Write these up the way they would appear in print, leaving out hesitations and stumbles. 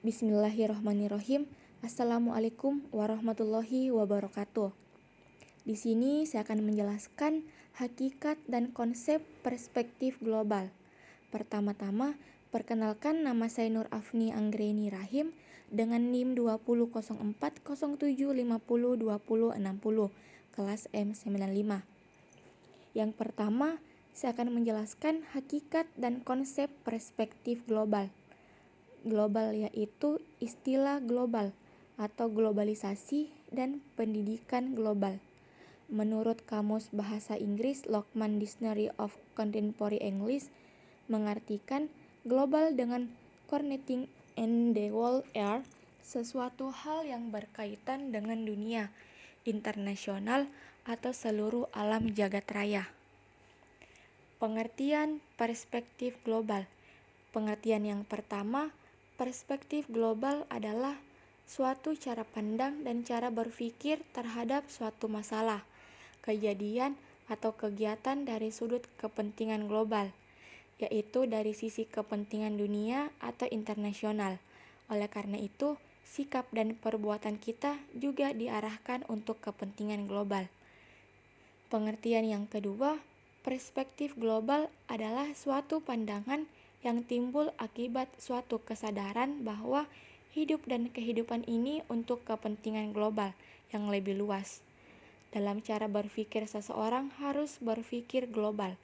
Bismillahirrahmanirrahim. Assalamualaikum warahmatullahi wabarakatuh. Di sini saya akan menjelaskan hakikat dan konsep perspektif global. Pertama-tama, perkenalkan nama saya Nur Afni Anggreni Rahim dengan NIM 200407502060 kelas M95. Yang pertama, saya akan menjelaskan hakikat dan konsep perspektif global. Global yaitu istilah global atau globalisasi dan pendidikan global. Menurut Kamus Bahasa Inggris Lockman Dictionary of Contemporary English mengartikan global dengan connecting in the world air, sesuatu hal yang berkaitan dengan dunia, internasional atau seluruh alam jagat raya. Pengertian perspektif global. Pengertian yang pertama, perspektif global adalah suatu cara pandang dan cara berpikir terhadap suatu masalah, kejadian, atau kegiatan dari sudut kepentingan global, yaitu dari sisi kepentingan dunia atau internasional. Oleh karena itu, sikap dan perbuatan kita juga diarahkan untuk kepentingan global. Pengertian yang kedua, perspektif global adalah suatu pandangan yang timbul akibat suatu kesadaran bahwa hidup dan kehidupan ini untuk kepentingan global yang lebih luas. Dalam cara berpikir seseorang harus berpikir global,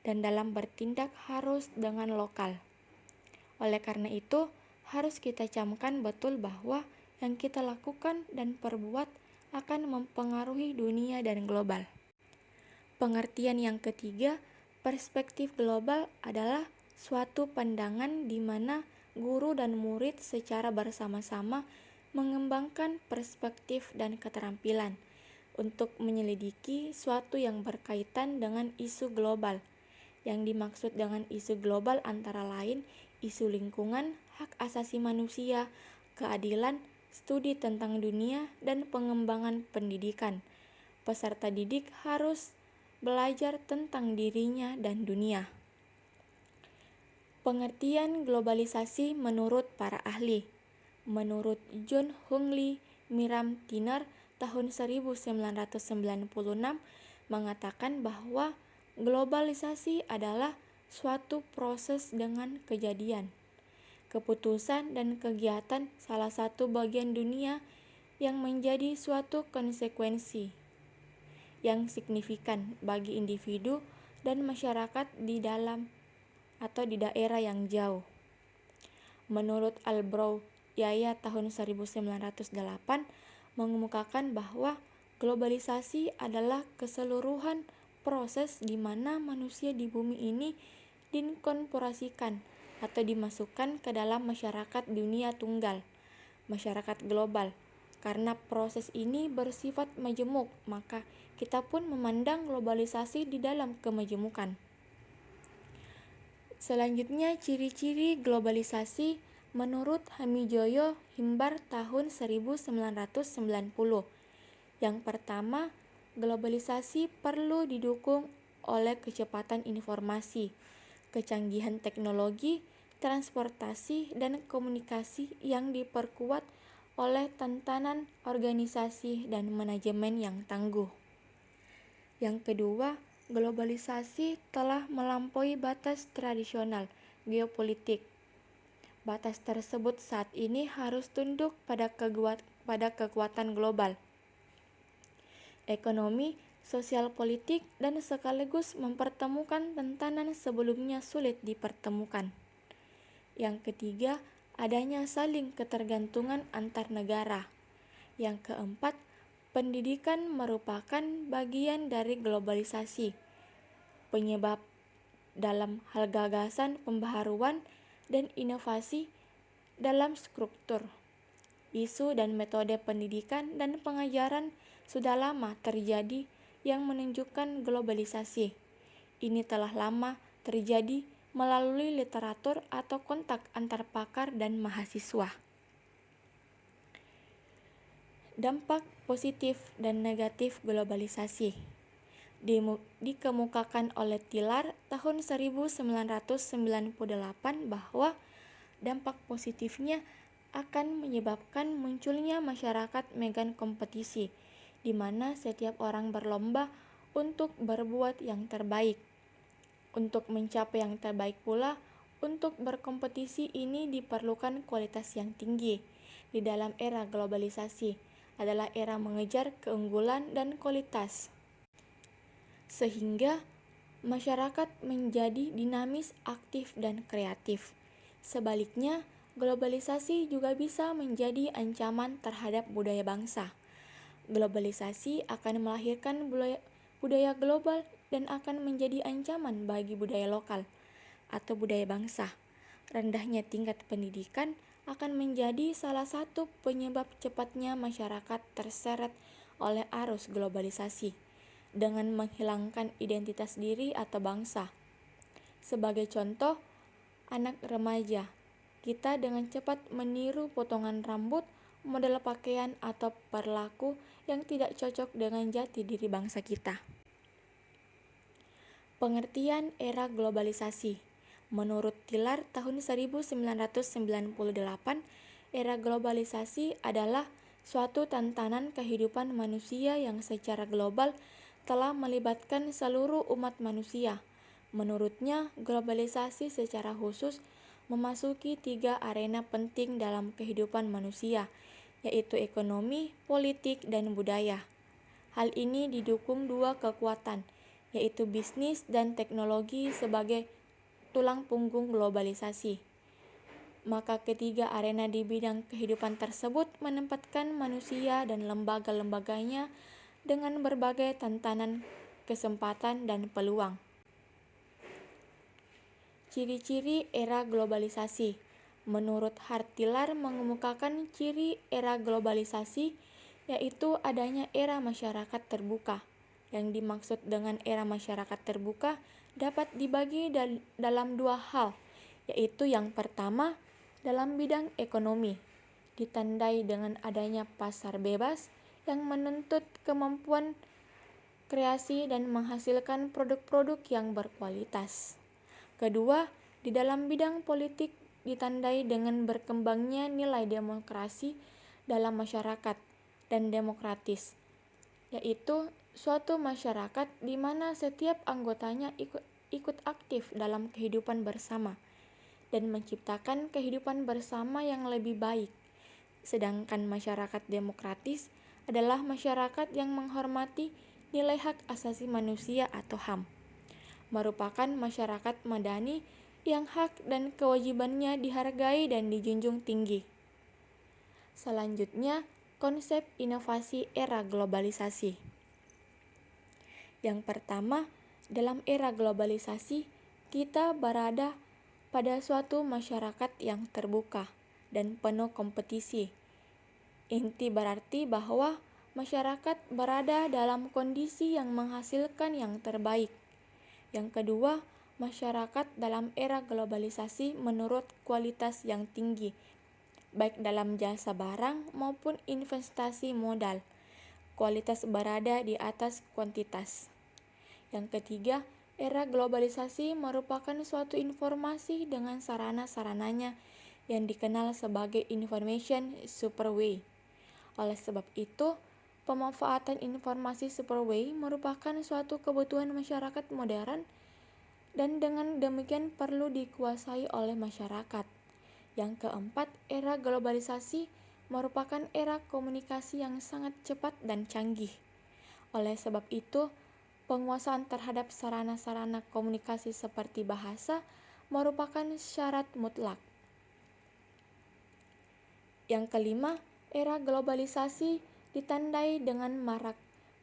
dan dalam bertindak harus dengan lokal. Oleh karena itu, harus kita camkan betul bahwa yang kita lakukan dan perbuat akan mempengaruhi dunia dan global. Pengertian yang ketiga, perspektif global adalah suatu pandangan di mana guru dan murid secara bersama-sama mengembangkan perspektif dan keterampilan untuk menyelidiki suatu yang berkaitan dengan isu global. Yang dimaksud dengan isu global antara lain isu lingkungan, hak asasi manusia, keadilan, studi tentang dunia, dan pengembangan pendidikan. Peserta didik harus belajar tentang dirinya dan dunia. Pengertian globalisasi menurut para ahli. Menurut John Hungley Miram Tiner tahun 1996 mengatakan bahwa globalisasi adalah suatu proses dengan kejadian, keputusan dan kegiatan salah satu bagian dunia yang menjadi suatu konsekuensi yang signifikan bagi individu dan masyarakat di dalam atau di daerah yang jauh. Menurut Albrow Yaya tahun 1908 mengemukakan bahwa globalisasi adalah keseluruhan proses di mana manusia di bumi ini diinkorporasikan atau dimasukkan ke dalam masyarakat dunia tunggal, masyarakat global. Karena proses ini bersifat majemuk, maka kita pun memandang globalisasi di dalam kemajemukan. Selanjutnya, ciri-ciri globalisasi menurut Hamijoyo Himbar tahun 1990. Yang pertama, globalisasi perlu didukung oleh kecepatan informasi, kecanggihan teknologi, transportasi, dan komunikasi yang diperkuat oleh tatanan organisasi dan manajemen yang tangguh. Yang kedua, globalisasi telah melampaui batas tradisional geopolitik. Batas tersebut saat ini harus tunduk pada kekuatan global, ekonomi, sosial politik, dan sekaligus mempertemukan tatanan sebelumnya sulit dipertemukan. Yang ketiga, adanya saling ketergantungan antar negara. Yang keempat, pendidikan merupakan bagian dari globalisasi. Penyebab dalam hal gagasan pembaharuan dan inovasi dalam struktur, isu dan metode pendidikan dan pengajaran sudah lama terjadi yang menunjukkan globalisasi. Ini telah lama terjadi melalui literatur atau kontak antar pakar dan mahasiswa. Dampak positif dan negatif globalisasi dikemukakan oleh Tiller tahun 1998 bahwa dampak positifnya akan menyebabkan munculnya masyarakat megan kompetisi, di mana setiap orang berlomba untuk berbuat yang terbaik. Untuk mencapai yang terbaik pula, untuk berkompetisi ini diperlukan kualitas yang tinggi. Di dalam era globalisasi, adalah era mengejar keunggulan dan kualitas. Sehingga masyarakat menjadi dinamis, aktif, dan kreatif. Sebaliknya, globalisasi juga bisa menjadi ancaman terhadap budaya bangsa. Globalisasi akan melahirkan budaya global dan akan menjadi ancaman bagi budaya lokal atau budaya bangsa. Rendahnya tingkat pendidikan akan menjadi salah satu penyebab cepatnya masyarakat terseret oleh arus globalisasi dengan menghilangkan identitas diri atau bangsa. Sebagai contoh, anak remaja, kita dengan cepat meniru potongan rambut, model pakaian, atau perilaku yang tidak cocok dengan jati diri bangsa kita. Pengertian era globalisasi. Menurut Tiller tahun 1998, era globalisasi adalah suatu tantangan kehidupan manusia yang secara global telah melibatkan seluruh umat manusia. Menurutnya, globalisasi secara khusus memasuki 3 arena penting dalam kehidupan manusia, yaitu ekonomi, politik, dan budaya. Hal ini didukung 2 kekuatan, yaitu bisnis dan teknologi sebagai tulang punggung globalisasi. Maka ketiga arena di bidang kehidupan tersebut menempatkan manusia dan lembaga-lembaganya dengan berbagai tantangan, kesempatan, dan peluang. Ciri-ciri era globalisasi. Menurut Tiller mengemukakan ciri era globalisasi yaitu adanya era masyarakat terbuka. Yang dimaksud dengan era masyarakat terbuka dapat dibagi dalam 2 hal, yaitu yang pertama dalam bidang ekonomi, ditandai dengan adanya pasar bebas yang menuntut kemampuan kreasi dan menghasilkan produk-produk yang berkualitas. Kedua, di dalam bidang politik ditandai dengan berkembangnya nilai demokrasi dalam masyarakat dan demokratis, yaitu suatu masyarakat di mana setiap anggotanya ikut aktif dalam kehidupan bersama dan menciptakan kehidupan bersama yang lebih baik. Sedangkan masyarakat demokratis adalah masyarakat yang menghormati nilai hak asasi manusia atau HAM, merupakan masyarakat madani yang hak dan kewajibannya dihargai dan dijunjung tinggi. Selanjutnya, konsep inovasi era globalisasi. Yang pertama, dalam era globalisasi, kita berada pada suatu masyarakat yang terbuka dan penuh kompetisi. Inti berarti bahwa masyarakat berada dalam kondisi yang menghasilkan yang terbaik. Yang kedua, masyarakat dalam era globalisasi menurut kualitas yang tinggi, baik dalam jasa barang maupun investasi modal. Kualitas berada di atas kuantitas. Yang ketiga, era globalisasi merupakan suatu informasi dengan sarana-sarananya yang dikenal sebagai information superhighway. Oleh sebab itu, pemanfaatan informasi superhighway merupakan suatu kebutuhan masyarakat modern dan dengan demikian perlu dikuasai oleh masyarakat. Yang keempat, era globalisasi merupakan era komunikasi yang sangat cepat dan canggih. Oleh sebab itu, penguasaan terhadap sarana-sarana komunikasi seperti bahasa merupakan syarat mutlak. Yang kelima, era globalisasi ditandai dengan marak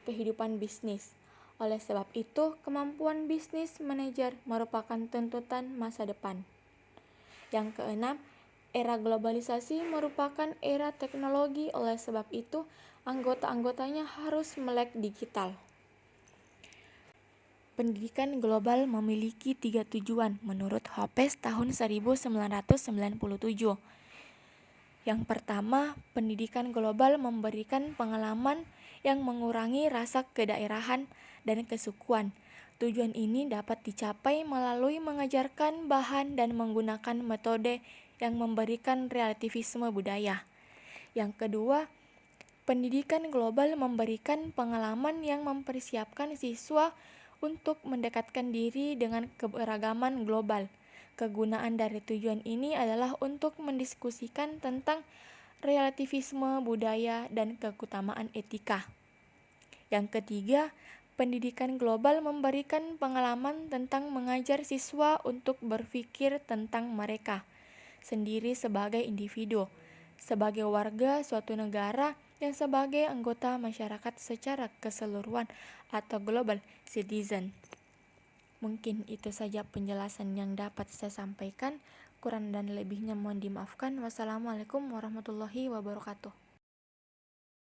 kehidupan bisnis. Oleh sebab itu, kemampuan bisnis manajer merupakan tuntutan masa depan. Yang keenam, era globalisasi merupakan era teknologi. Oleh sebab itu, anggota-anggotanya harus melek digital. Pendidikan global memiliki 3 tujuan menurut Hopes tahun 1997. Yang pertama, pendidikan global memberikan pengalaman yang mengurangi rasa kedaerahan dan kesukuan. Tujuan ini dapat dicapai melalui mengajarkan bahan dan menggunakan metode yang memberikan relativisme budaya. Yang kedua, pendidikan global memberikan pengalaman yang mempersiapkan siswa untuk mendekatkan diri dengan keberagaman global. Kegunaan dari tujuan ini adalah untuk mendiskusikan tentang relativisme budaya dan keutamaan etika. Yang ketiga, pendidikan global memberikan pengalaman tentang mengajar siswa untuk berpikir tentang mereka sendiri sebagai individu, sebagai warga suatu negara, dan sebagai anggota masyarakat secara keseluruhan atau global citizen. Mungkin itu saja penjelasan yang dapat saya sampaikan. Kurang dan lebihnya mohon dimaafkan. Wassalamualaikum warahmatullahi wabarakatuh.